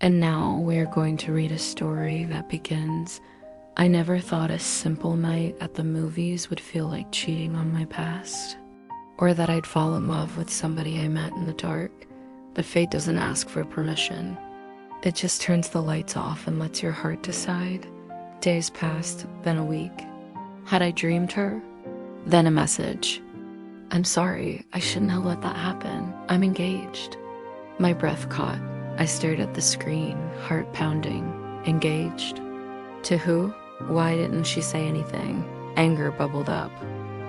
And now we are going to read a story that begins, I never thought a simple night at the movies would feel like cheating on my past, or that I'd fall in love with somebody I met in the dark, but fate doesn't ask for permission. It just turns the lights off and lets your heart decide. Days passed, then a week. Had I dreamed her? Then a message. I'm sorry, I shouldn't have let that happen. I'm engaged. My breath caught. I stared at the screen, heart pounding. Engaged? To who? Why didn't she say anything? Anger bubbled up.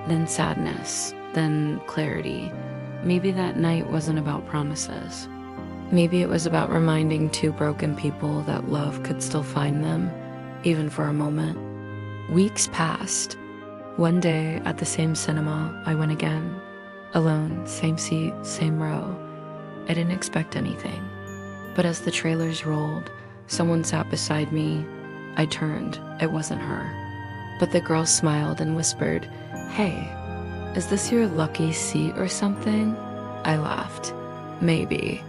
Then sadness. Then clarity. Maybe that night wasn't about promises. Maybe it was about reminding two broken people that love could still find them, even for a moment. Weeks passed. One day, at the same cinema, I went again. Alone, same seat, same row. I didn't expect anything. But as the trailers rolled, someone sat beside me. I turned. It wasn't her. But the girl smiled and whispered, "Hey, is this your lucky seat or something?" I laughed. Maybe.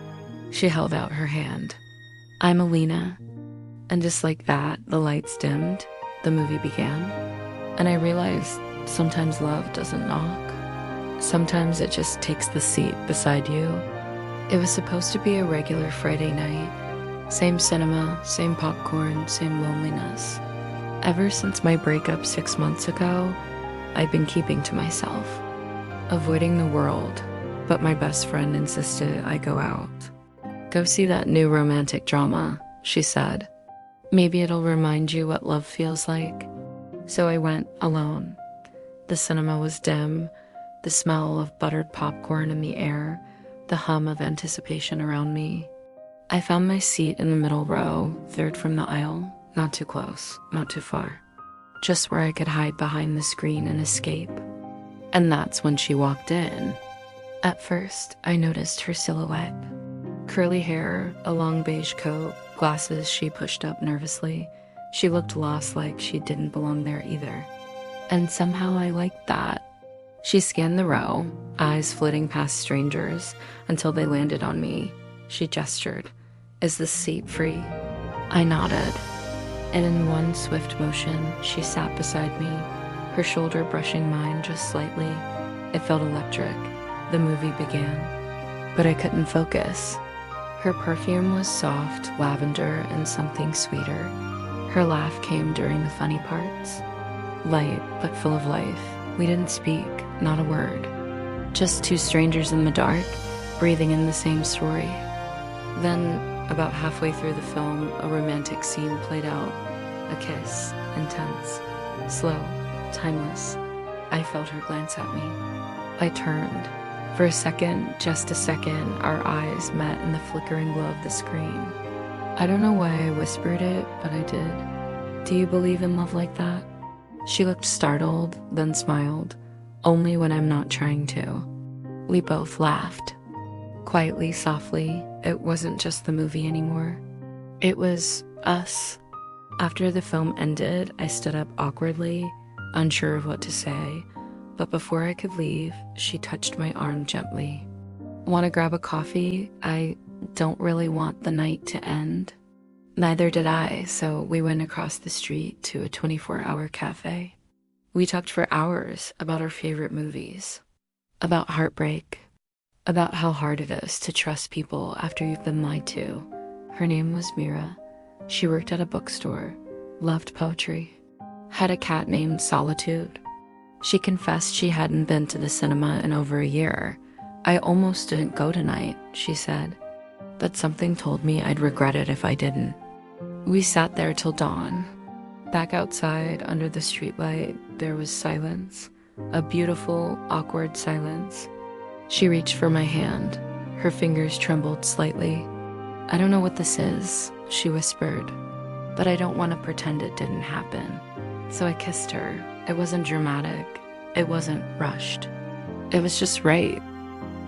She held out her hand. I'm Alina. And just like that, the lights dimmed, the movie began. And I realized sometimes love doesn't knock. Sometimes it just takes the seat beside you. It was supposed to be a regular Friday night. Same cinema, same popcorn, same loneliness. Ever since my breakup 6 months ago, I've been keeping to myself, avoiding the world, but my best friend insisted I go out. Go see that new romantic drama, she said. Maybe it'll remind you what love feels like. So I went alone. The cinema was dim, the smell of buttered popcorn in the air, the hum of anticipation around me. I found my seat in the middle row, third from the aisle, not too close, not too far, just where I could hide behind the screen and escape. And that's when she walked in. At first, I noticed her silhouette. Curly hair, a long beige coat, glasses she pushed up nervously. She looked lost, like she didn't belong there either. And somehow I liked that. She scanned the row, eyes flitting past strangers until they landed on me. She gestured. Is this seat free? I nodded. And in one swift motion, she sat beside me, her shoulder brushing mine just slightly. It felt electric. The movie began. But I couldn't focus. Her perfume was soft, lavender, and something sweeter. Her laugh came during the funny parts. Light, but full of life. We didn't speak, not a word. Just two strangers in the dark, breathing in the same story. Then, about halfway through the film, a romantic scene played out. A kiss, intense, slow, timeless. I felt her glance at me. I turned. For a second, just a second, our eyes met in the flickering glow of the screen. I don't know why I whispered it, but I did. Do you believe in love like that? She looked startled, then smiled. Only when I'm not trying to. We both laughed. Quietly, softly. It wasn't just the movie anymore. It was us. After the film ended, I stood up awkwardly, unsure of what to say. But before I could leave, she touched my arm gently. Want to grab a coffee? I don't really want the night to end. Neither did I, so we went across the street to a 24-hour cafe. We talked for hours about our favorite movies, about heartbreak, about how hard it is to trust people after you've been lied to. Her name was Mira. She worked at a bookstore, loved poetry, had a cat named Solitude. She confessed she hadn't been to the cinema in over a year. I almost didn't go tonight, she said, but something told me I'd regret it if I didn't. We sat there till dawn. Back outside, under the streetlight, there was silence, a beautiful, awkward silence. She reached for my hand. Her fingers trembled slightly. I don't know what this is, she whispered, but I don't want to pretend it didn't happen. So I kissed her. It wasn't dramatic. It wasn't rushed. It was just right.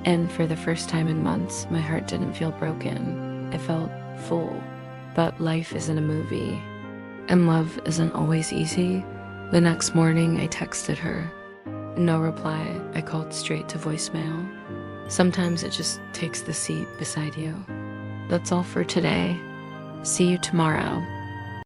And for the first time in months, my heart didn't feel broken. It felt full. But life isn't a movie. And love isn't always easy. The next morning, I texted her. No reply. I called straight to voicemail. Sometimes it just takes the seat beside you. That's all for today. See you tomorrow.